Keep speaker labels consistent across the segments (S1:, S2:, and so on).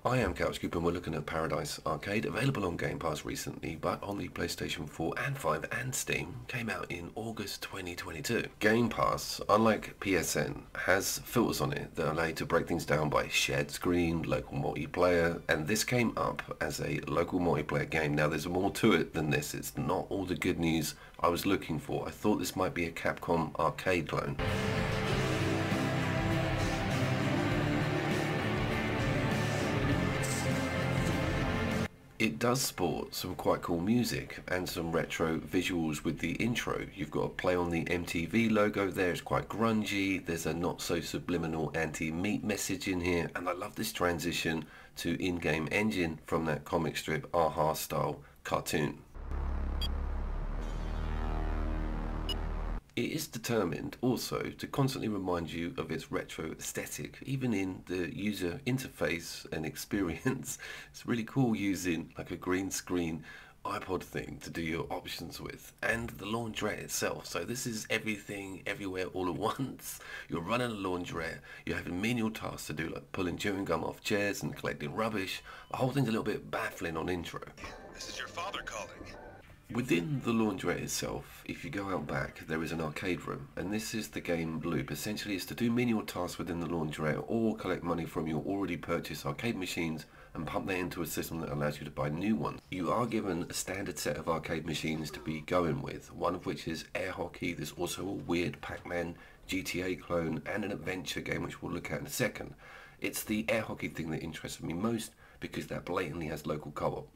S1: I am Couchcube and we're looking at Paradise Arcade, available on Game Pass recently, but on the PlayStation 4 and 5 and Steam, came out in August 2022. Game Pass, unlike PSN, has filters on it that allow you to break things down by shared screen, local multiplayer, and this came up as a local multiplayer game. Now there's more to it than this, it's not all the good news I was looking for. I thought this might be a Capcom arcade clone. It does sport some quite cool music and some retro visuals with the intro. You've got a play on the MTV logo there, it's quite grungy, there's a not so subliminal anti-meat message in here, and I love this transition to in-game engine from that comic strip Aha style cartoon. It is determined also to constantly remind you of its retro aesthetic, even in the user interface and experience. It's really cool using like a green screen iPod thing to do your options with, and the laundrette itself. So this is everything, everywhere, all at once. You're running a laundrette, you're having menial tasks to do like pulling chewing gum off chairs and collecting rubbish. The whole thing's a little bit baffling on intro.
S2: This is your father calling.
S1: Within the laundrette itself, if you go out back, there is an arcade room, and this is the game loop. Essentially, it's to do menial tasks within the laundrette or collect money from your already purchased arcade machines and pump that into a system that allows you to buy new ones. You are given a standard set of arcade machines to be going with, one of which is air hockey. There's also a weird Pac-Man GTA clone and an adventure game which we'll look at in a second. It's the air hockey thing that interested me most because that blatantly has local co-op.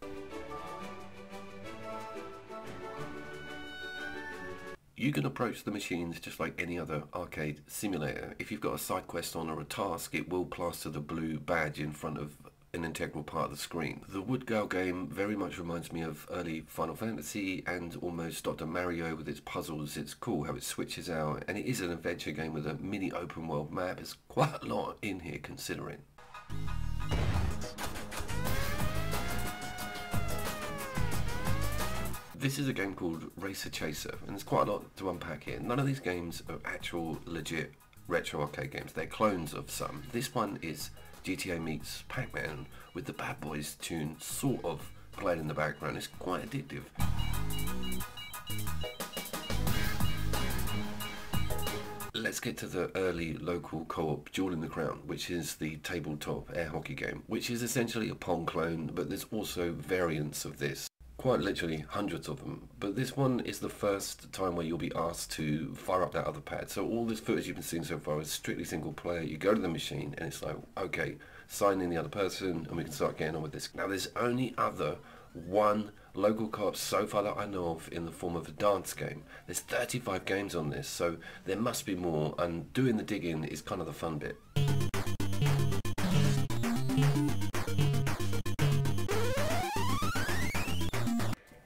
S1: You can approach the machines just like any other arcade simulator. If you've got a side quest on or a task, it will plaster the blue badge in front of an integral part of the screen. The Wood Girl game very much reminds me of early Final Fantasy and almost Dr. Mario with its puzzles. It's cool how it switches out, and it is an adventure game with a mini open world map. There's quite a lot in here considering. This is a game called Racer Chaser, and there's quite a lot to unpack here. None of these games are actual legit retro arcade games. They're clones of some. This one is GTA meets Pac-Man with the Bad Boys tune sort of played in the background. It's quite addictive. Let's get to the early local co-op Jewel in the Crown, which is the tabletop air hockey game, which is essentially a Pong clone, but there's also variants of this. Quite literally hundreds of them, but this one is the first time where you'll be asked to fire up that other pad. So all this footage you've been seeing so far is strictly single player. You go to the machine and it's like, okay, sign in the other person and we can start getting on with this. Now there's only one local co-op so far that I know of in the form of a dance game. There's 35 games on this, so there must be more, and doing the digging is kind of the fun bit.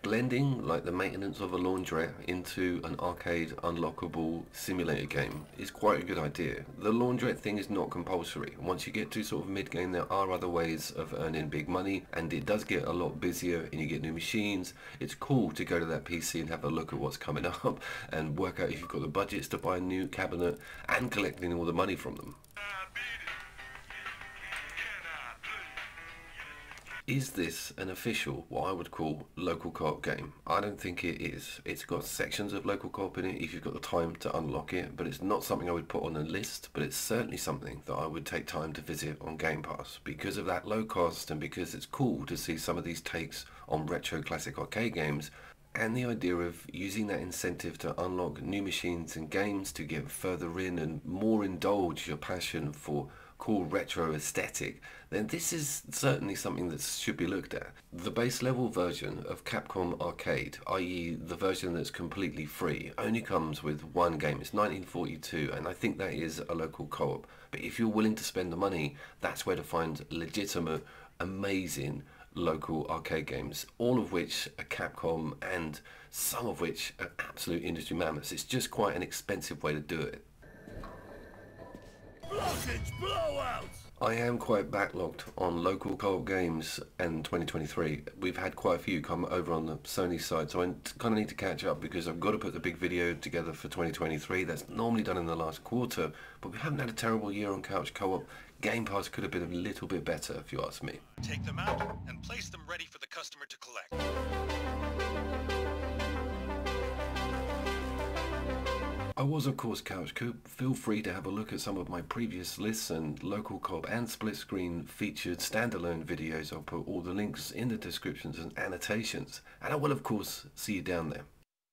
S1: Blending like the maintenance of a laundrette into an arcade unlockable simulator game is quite a good idea. The laundrette thing is not compulsory. Once you get to sort of mid-game, there are other ways of earning big money, and it does get a lot busier and you get new machines. It's cool to go to that PC and have a look at what's coming up and work out if you've got the budgets to buy a new cabinet and collecting all the money from them. Is this an official, what I would call, local co-op game? I don't think it is. It's got sections of local co-op in it if you've got the time to unlock it, but it's not something I would put on a list, but it's certainly something that I would take time to visit on Game Pass because of that low cost and because it's cool to see some of these takes on retro classic arcade games, and the idea of using that incentive to unlock new machines and games to get further in and more indulge your passion for cool retro aesthetic, then this is certainly something that should be looked at. The base level version of Capcom Arcade, i.e. the version that's completely free, only comes with one game. It's 1942, and I think that is a local co-op. But if you're willing to spend the money, that's where to find legitimate, amazing local arcade games, all of which are Capcom and some of which are absolute industry mammoths. It's just quite an expensive way to do it.
S2: Blockage blowouts!
S1: I am quite backlogged on local co-op games in 2023. We've had quite a few come over on the Sony side, so I kind of need to catch up because I've got to put the big video together for 2023. That's normally done in the last quarter, but we haven't had a terrible year on couch co-op. Game Pass could have been a little bit better, if you ask me.
S2: Take them out and place them ready for the customer to collect.
S1: I was, of course, Couch Coop. Feel free to have a look at some of my previous lists and local co-op and split screen featured standalone videos. I'll put all the links in the descriptions and annotations. And I will, of course, see you down there.